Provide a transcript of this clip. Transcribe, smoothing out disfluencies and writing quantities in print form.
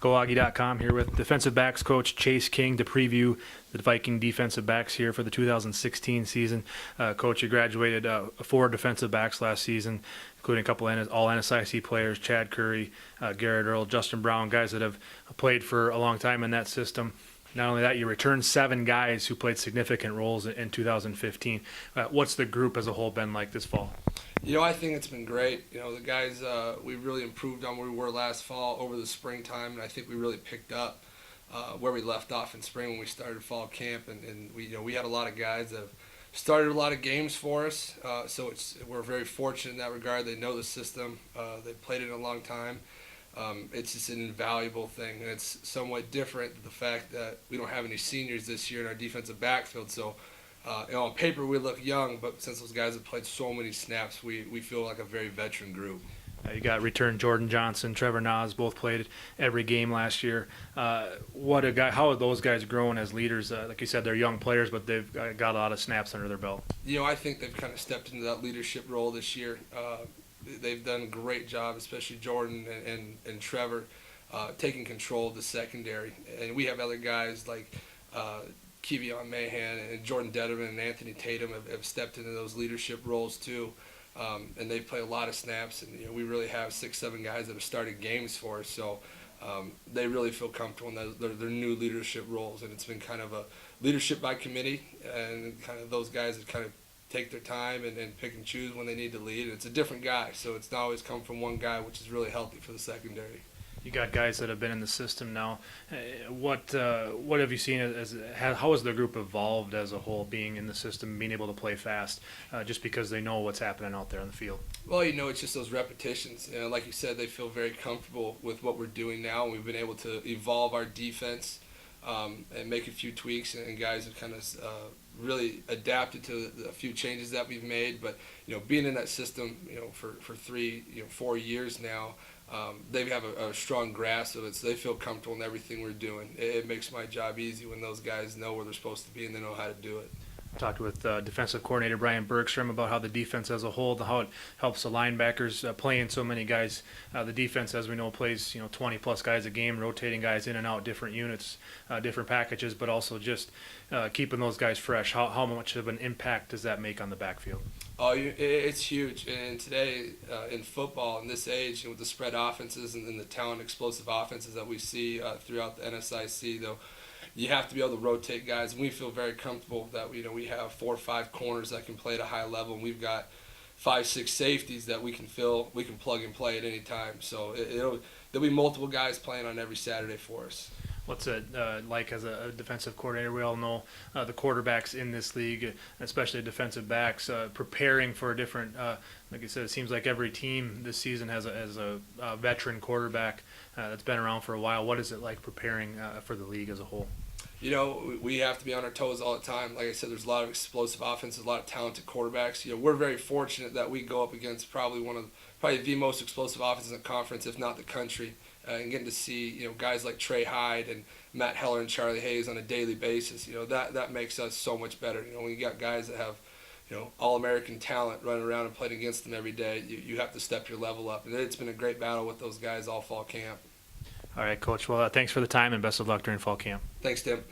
GoAugie.com here with defensive backs coach Chase King to preview the Viking defensive backs here for the 2016 season. Coach, you graduated 4 defensive backs last season, including a couple all NSIC players, Chad Curry, Garrett Earl, Justin Brown, guys that have played for a long time in that system. Not only that, you returned 7 guys who played significant roles in 2015. What's the group as a whole been like this fall? I think it's been great. The guys, we really improved on where we were last fall over the springtime, and I think we really picked up where we left off in spring when we started fall camp. And we had a lot of guys that have started a lot of games for us, so we're very fortunate in that regard. They know the system. They've played it a long time. It's just an invaluable thing, and it's somewhat different the fact that we don't have any seniors this year in our defensive backfield. So, on paper we look young, but since those guys have played so many snaps, we feel like a very veteran group. You got return Jordan Johnson, Trevor Nas, both played every game last year. What a guy! How have those guys grown as leaders? Like you said, they're young players, but they've got a lot of snaps under their belt. I think they've kind of stepped into that leadership role this year. They've done a great job, especially Jordan and Trevor, taking control of the secondary. And we have other guys like Kevion Mahan and Jordan Detterman and Anthony Tatum have stepped into those leadership roles too. And they play a lot of snaps, and we really have 6-7 guys that have started games for us. So they really feel comfortable in their new leadership roles, and it's been kind of a leadership by committee, and kind of those guys that kind of take their time and pick and choose when they need to lead. And it's a different guy, so it's not always come from one guy, which is really healthy for the secondary. You got guys that have been in the system now. What have you seen how has the group evolved as a whole, being in the system, being able to play fast, just because they know what's happening out there on the field? Well, it's just those repetitions. Like you said, they feel very comfortable with what we're doing now. We've been able to evolve our defense and make a few tweaks, and guys have kind of really adapted to a few changes that we've made. But being in that system, for 4 years now, they have a strong grasp of it, so they feel comfortable in everything we're doing. It makes my job easy when those guys know where they're supposed to be and they know how to do it. Talked with defensive coordinator Brian Bergstrom about how the defense as a whole, how it helps the linebackers playing so many guys. The defense, as we know, plays 20-plus guys a game, rotating guys in and out, different units, different packages, but also just keeping those guys fresh. How much of an impact does that make on the backfield? Oh, it's huge. And today in football, in this age, with the spread offenses and the talent explosive offenses that we see throughout the NSIC, though, you have to be able to rotate guys. And we feel very comfortable that we have 4 or 5 corners that can play at a high level, and we've got 5-6 safeties that we can plug and play at any time. So there'll be multiple guys playing on every Saturday for us. What's it like as a defensive coordinator? We all know the quarterbacks in this league, especially defensive backs, preparing for a different. Like I said, it seems like every team this season has a veteran quarterback that's been around for a while. What is it like preparing for the league as a whole? We have to be on our toes all the time. Like I said, there's a lot of explosive offenses, a lot of talented quarterbacks. We're very fortunate that we go up against probably the most explosive offenses in the conference, if not the country. And getting to see guys like Trey Hyde and Matt Heller and Charlie Hayes on a daily basis, that makes us so much better. When you got guys that have all-American talent running around and playing against them every day, you have to step your level up. And it's been a great battle with those guys all fall camp. All right, Coach. Well, thanks for the time and best of luck during fall camp. Thanks, Tim.